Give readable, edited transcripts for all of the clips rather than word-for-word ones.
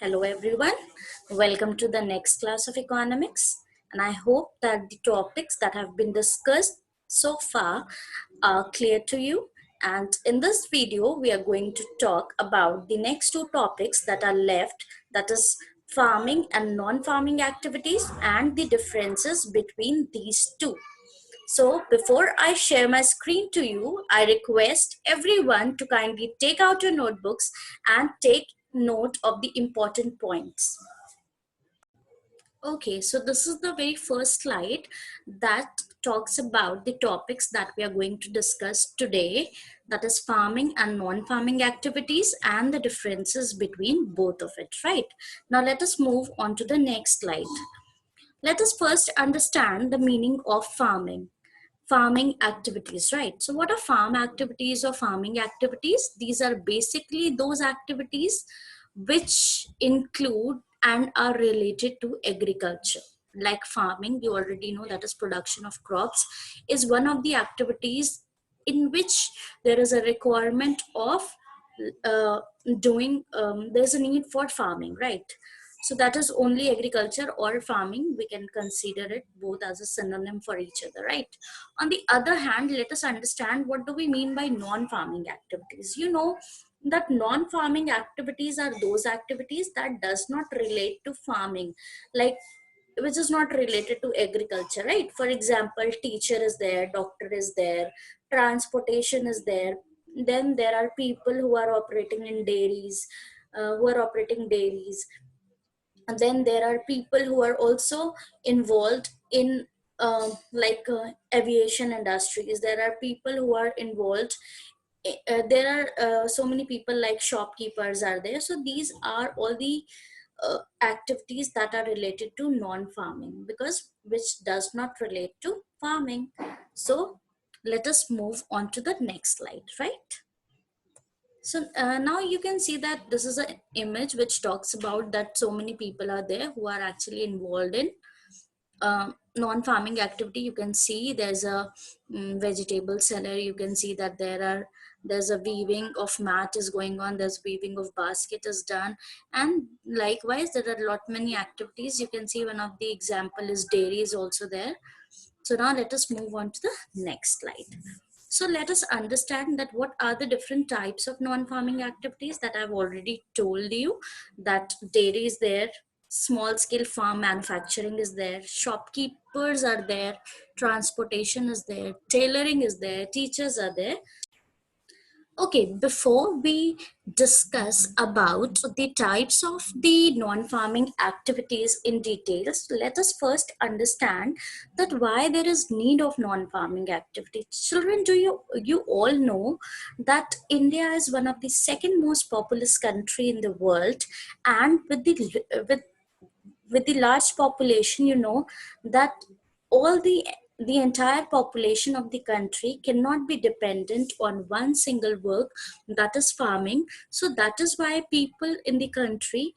Hello everyone, welcome to the next class of economics, and I hope that the topics that have been discussed so far are clear to you. And in this video we are going to talk about the next two topics that are left, that is farming and non-farming activities and the differences between these two. So before I share my screen to you, I request everyone to kindly take out your notebooks and take note of the important points. Okay, so this is the very first slide that talks about the topics that we are going to discuss today, that is farming and non-farming activities and the differences between both of it, right? Now let us move on to the next slide. Let us first understand the meaning of farming activities, right? So what are farm activities or farming activities? These are basically those activities which include and are related to agriculture. Like farming, you already know, that is production of crops, is one of the activities in which there is a requirement of uh, there's a need for farming, right? So that is only agriculture or farming. We can consider it both as a synonym for each other, right? On the other hand, let us understand what do we mean by non-farming activities. You know that non-farming activities are those activities that does not relate to farming, like which is not related to agriculture, right? For example, teacher is there, doctor is there, transportation is there. Then there are people who are operating in dairies, and then there are people who are also involved in aviation industries. There are people who are involved, there are so many people like shopkeepers are there. So these are all the activities that are related to non-farming, because which does not relate to farming. So let us move on to the next slide, right? So now you can see that this is an image which talks about that so many people are there who are actually involved in non-farming activity. You can see there's a vegetable seller. You can see that there's a weaving of mat is going on, there's weaving of basket is done, and likewise there are a lot many activities. You can see one of the example is dairy is also there. So now let us move on to the next slide. So let us understand that what are the different types of non-farming activities that I've already told you. That dairy is there, small scale farm manufacturing is there, shopkeepers are there, transportation is there, tailoring is there, teachers are there. Okay, before we discuss about the types of the non-farming activities in details, let us first understand that why there is need of non-farming activity. Children, do you all know that India is one of the second most populous country in the world, and with the large population, you know that all the entire population of the country cannot be dependent on one single work, that is farming. So that is why people in the country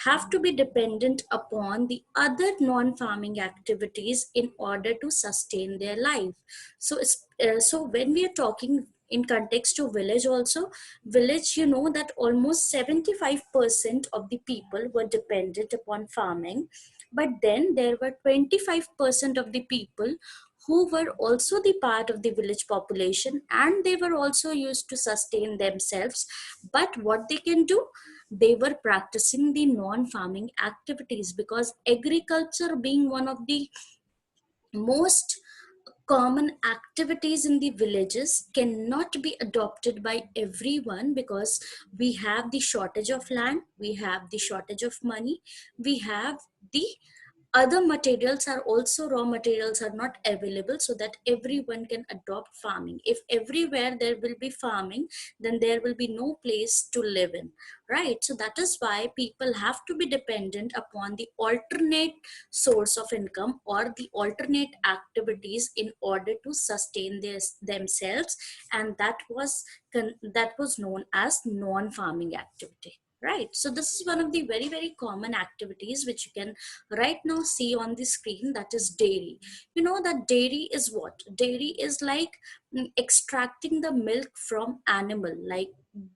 have to be dependent upon the other non-farming activities in order to sustain their life. So so when we are talking in context to village also, village, you know that almost 75% of the people were dependent upon farming, but then there were 25% of the people who were also the part of the village population, and they were also used to sustain themselves. But what they can do, they were practicing the non-farming activities, because agriculture being one of the most common activities in the villages cannot be adopted by everyone, because we have the shortage of land, we have the shortage of money, we have the other materials are also, raw materials are not available, so that everyone can adopt farming. If everywhere there will be farming, then there will be no place to live in, right? So that is why people have to be dependent upon the alternate source of income or the alternate activities in order to sustain themselves, and that was known as non-farming activity, right? So this is one of the very very common activities which you can right now see on the screen, that is dairy. You know that dairy is what? Dairy is like extracting the milk from animal. Like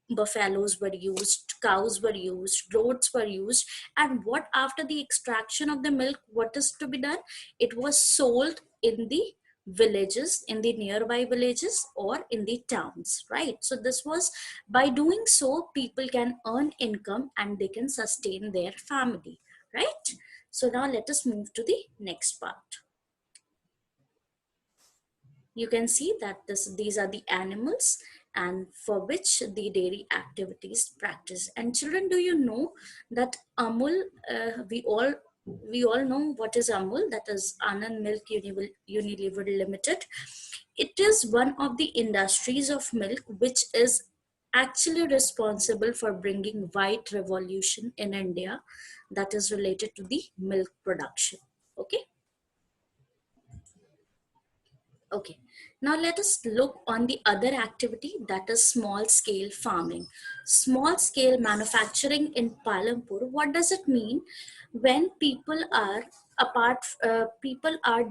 buffaloes were used, cows were used, goats were used. And what after the extraction of the milk, what is to be done? It was sold in the villages, in the nearby villages, or in the towns, right? So this was, by doing so, people can earn income and they can sustain their family, right? So now let us move to the next part. You can see that these are the animals and for which the dairy activities practice. And children, do you know that Amul, we all know what is Amul, that is Anand Milk Unilever Limited. It is one of the industries of milk which is actually responsible for bringing white revolution in India, that is related to the milk production. Okay. Okay, now let us look on the other activity, that is small scale farming. Small scale manufacturing in Palampur, what does it mean? When people are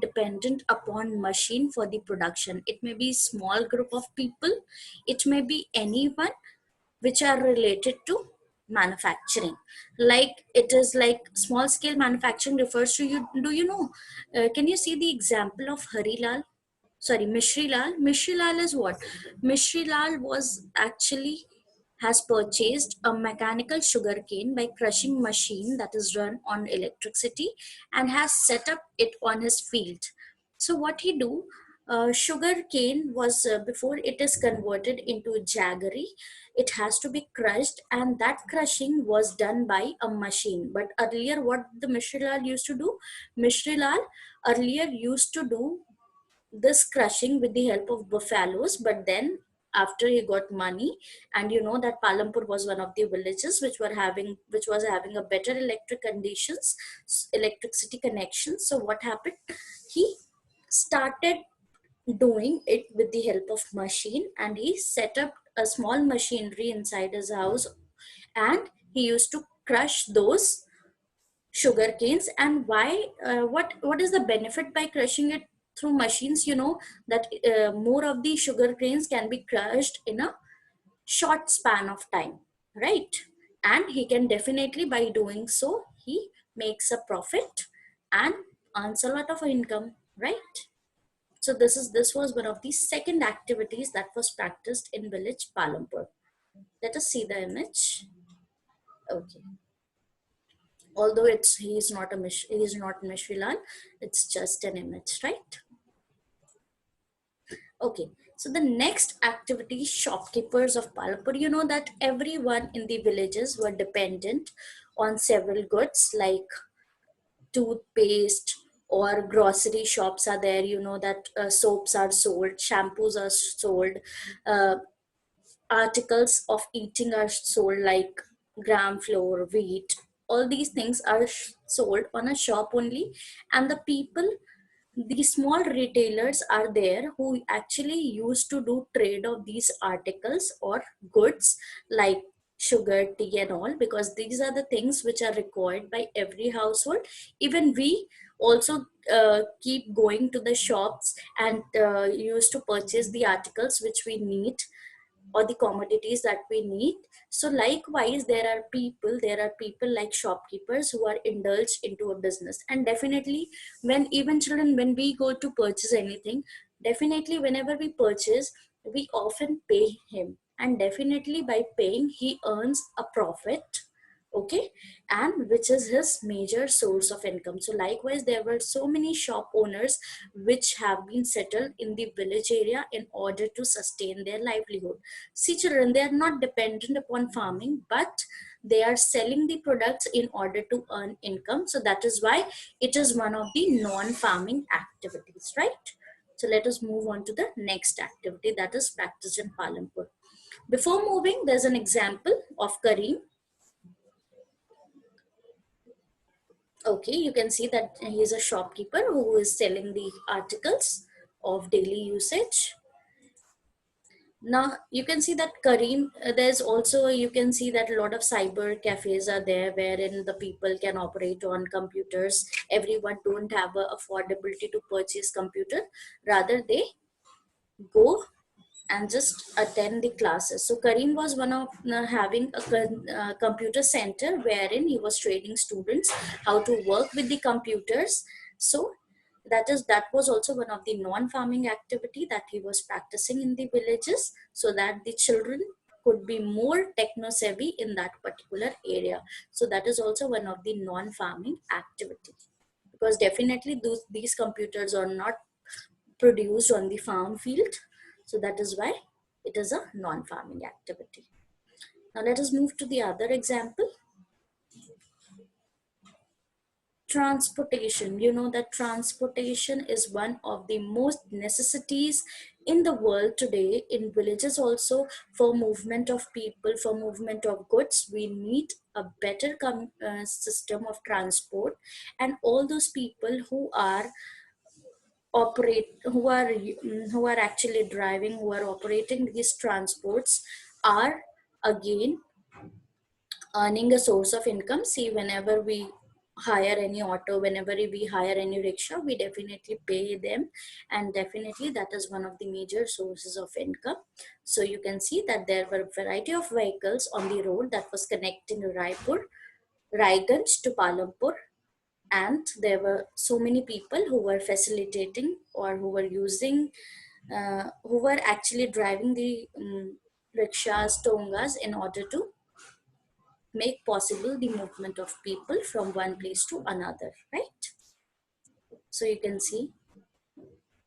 dependent upon machine for the production. It may be small group of people, it may be anyone which are related to manufacturing. Like it is like small scale manufacturing refers to, you do you know, can you see the example of Harilal? Sorry, Mishri Lal. Mishri Lal is what? Mishri Lal was actually has purchased a mechanical sugarcane by crushing machine that is run on electricity and has set up it on his field. So what he do? Sugar cane was before it is converted into jaggery, it has to be crushed, and that crushing was done by a machine. But earlier, what the Mishri Lal used to do? Mishri Lal earlier used to do this crushing with the help of buffaloes, but then after he got money, and you know that Palampur was one of the villages which was having a better electricity connection. So what happened? He started doing it with the help of machine, and he set up a small machinery inside his house, and he used to crush those sugar canes. And why, what is the benefit by crushing it through machines? You know that more of the sugar canes can be crushed in a short span of time, right? And he can definitely, by doing so, he makes a profit and earns a lot of income, right? So this was one of the second activities that was practiced in village Palampur. Let us see the image. Okay, although he is not Mishrilan, it's just an image, right? Okay, so the next activity, shopkeepers of Palapur. You know that everyone in the villages were dependent on several goods like toothpaste, or grocery shops are there. You know that soaps are sold, shampoos are sold, uh, articles of eating are sold like gram flour, wheat. All these things are sold on a shop only, and the people, the small retailers are there who actually used to do trade of these articles or goods like sugar, tea, and all, because these are the things which are required by every household. Even we also keep going to the shops and used to purchase the articles which we need, or the commodities that we need. So likewise, there are people like shopkeepers who are indulged into a business. And definitely, when even children, when we go to purchase anything, definitely whenever we purchase, we often pay him, and definitely by paying he earns a profit. Okay, and which is his major source of income. So likewise, there were so many shop owners which have been settled in the village area in order to sustain their livelihood. See children, they are not dependent upon farming, but they are selling the products in order to earn income. So that is why it is one of the non-farming activities, right? So let us move on to the next activity, that is practiced in Palampur. Before moving, there's an example of Kareem. Okay, you can see that he is a shopkeeper who is selling the articles of daily usage. Now you can see that Kareem, there's also, you can see that a lot of cyber cafes are there wherein the people can operate on computers. Everyone don't have a affordability to purchase computer. Rather they go and just attend the classes. So Karim was one of having a computer center wherein he was training students how to work with the computers. So that was also one of the non-farming activity that he was practicing in the villages, so that the children could be more techno savvy in that particular area. So that is also one of the non-farming activity, because definitely these computers are not produced on the farm field. So that is why it is a non-farming activity. Now let us move to the other example. Transportation. You know that transportation is one of the most necessities in the world today, in villages also. For movement of people, for movement of goods, we need a better system of transport. And all those people who are who are actually driving, who are operating these transports, are again earning a source of income. See, whenever we hire any auto, whenever we hire any rickshaw, we definitely pay them, and definitely that is one of the major sources of income. So you can see that there were a variety of vehicles on the road that was connecting Raiganj to Palampur, and there were so many people who were facilitating, or who were using, who were actually driving the rickshaws, tongas, in order to make possible the movement of people from one place to another, right? So you can see,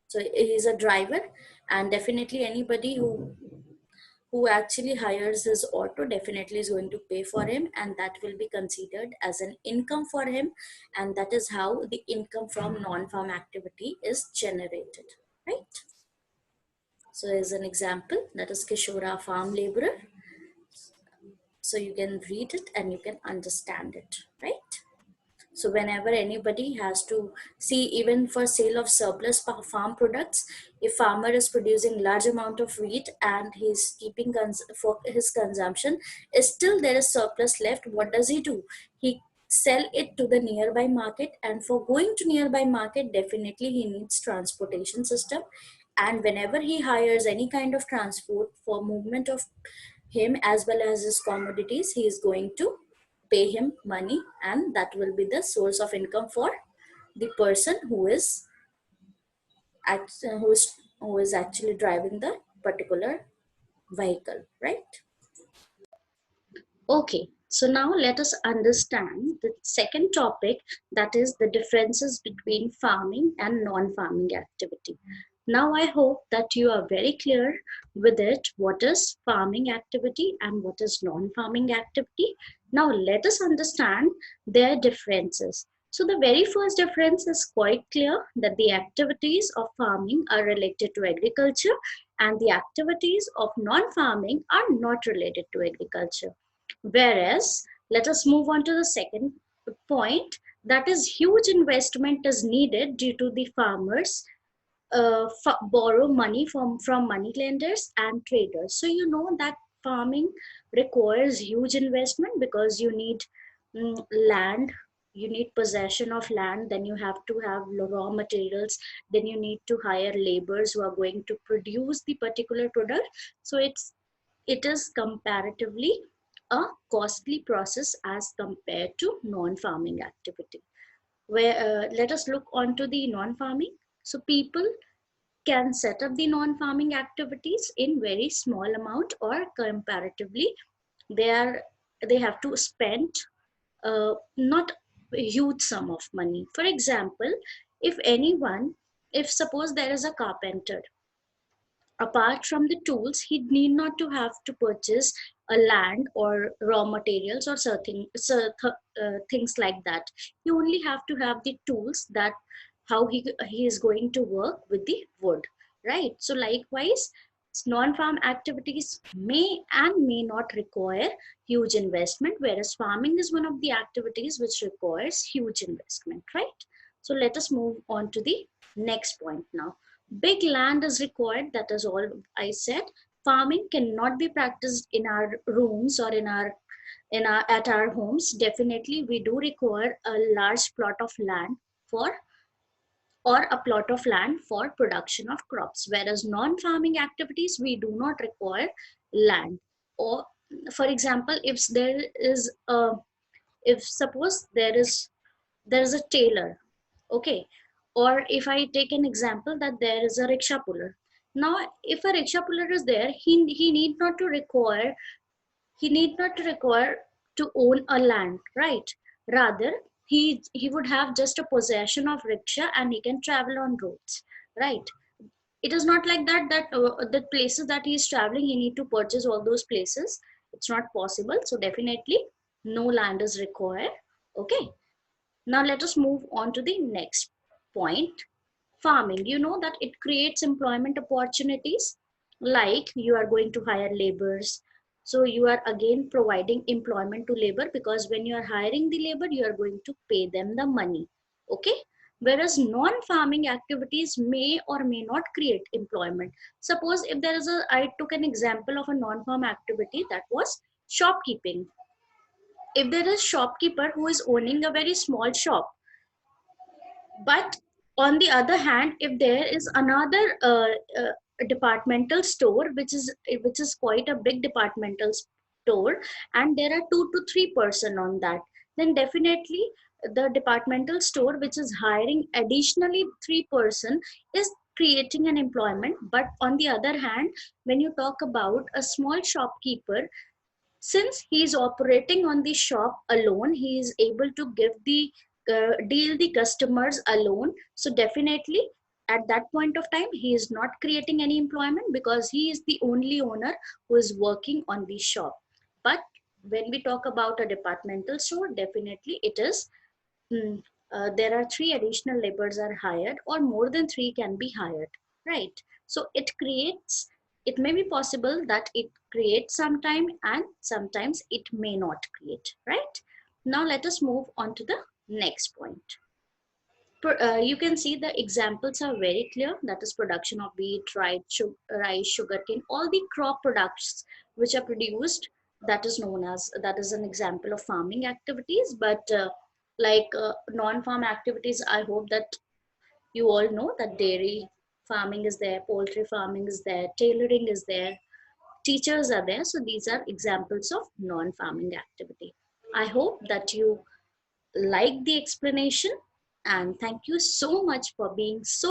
so he is a driver, and definitely anybody who actually hires his auto definitely is going to pay for him, and that will be considered as an income for him. And that is how the income from non-farm activity is generated, right? So as an example, that is Kishora, farm laborer. So you can read it and you can understand it, right? So whenever anybody has to see, even for sale of surplus farm products, if farmer is producing large amount of wheat and he's keeping for his consumption, is still there is surplus left, what does he do? He sell it to the nearby market, and for going to nearby market, definitely he needs transportation system. And whenever he hires any kind of transport for movement of him as well as his commodities, he is going to pay him money, and that will be the source of income for the person who is actually driving the particular vehicle, right? Okay, so now let us understand the second topic, that is the differences between farming and non-farming activity. Now I hope that you are very clear with it, what is farming activity and what is non-farming activity. Now let us understand their differences. So the very first difference is quite clear, that the activities of farming are related to agriculture and the activities of non-farming are not related to agriculture. Whereas, let us move on to the second point, that is huge investment is needed due to the farmers borrow money from money lenders and traders. So you know that farming requires huge investment, because you need land, you need possession of land, then you have to have raw materials, then you need to hire laborers who are going to produce the particular product. So it is comparatively a costly process as compared to non-farming activity. Where let us look onto the non-farming. So people can set up the non-farming activities in very small amount, or comparatively they are they have to spend not a huge sum of money. For example, if suppose there is a carpenter, apart from the tools, he need not to have to purchase a land or raw materials or things like that. You only have to have the tools, that how he is going to work with the wood, right? So likewise, non-farm activities may and may not require huge investment, whereas farming is one of the activities which requires huge investment, right? So let us move on to the next point now. Big land is required, that is all I said. Farming cannot be practiced in our rooms or in our at our homes. Definitely we do require a large plot of land for or a plot of land for production of crops, whereas non-farming activities we do not require land. Or for example, if suppose there is a tailor, okay, or if I take an example that there is a rickshaw puller. Now if a rickshaw puller is there, he need not to require to own a land, right? Rather, he would have just a possession of rickshaw and he can travel on roads, right? It is not like that the places that he is traveling he need to purchase all those places. It's not possible. So definitely no land is required. Okay, now let us move on to the next point. Farming, you know that it creates employment opportunities, like you are going to hire laborers. So you are again providing employment to labor, because when you are hiring the labor, you are going to pay them the money. Okay. Whereas non-farming activities may or may not create employment. Suppose if there is I took an example of a non-farm activity, that was shopkeeping. If there is shopkeeper who is owning a very small shop, but on the other hand, if there is another departmental store which is quite a big departmental store, and there are 2 to 3 person on that, then definitely the departmental store which is hiring additionally 3 person is creating an employment. But on the other hand, when you talk about a small shopkeeper, since he is operating on the shop alone, he is able to give the deal the customers alone. So definitely at that point of time he is not creating any employment, because he is the only owner who is working on the shop. But when we talk about a departmental store, definitely it is, mm, there are 3 additional laborers are hired, or more than 3 can be hired, right? So it may be possible that it creates sometime, and sometimes it may not create, right? Now let us move on to the next point. You can see the examples are very clear. That is production of wheat, rice, sugarcane, all the crop products which are produced. That is an example of farming activities. But non-farm activities, I hope that you all know that dairy farming is there, poultry farming is there, tailoring is there, teachers are there. So these are examples of non-farming activity. I hope that you like the explanation, and thank you so much for being so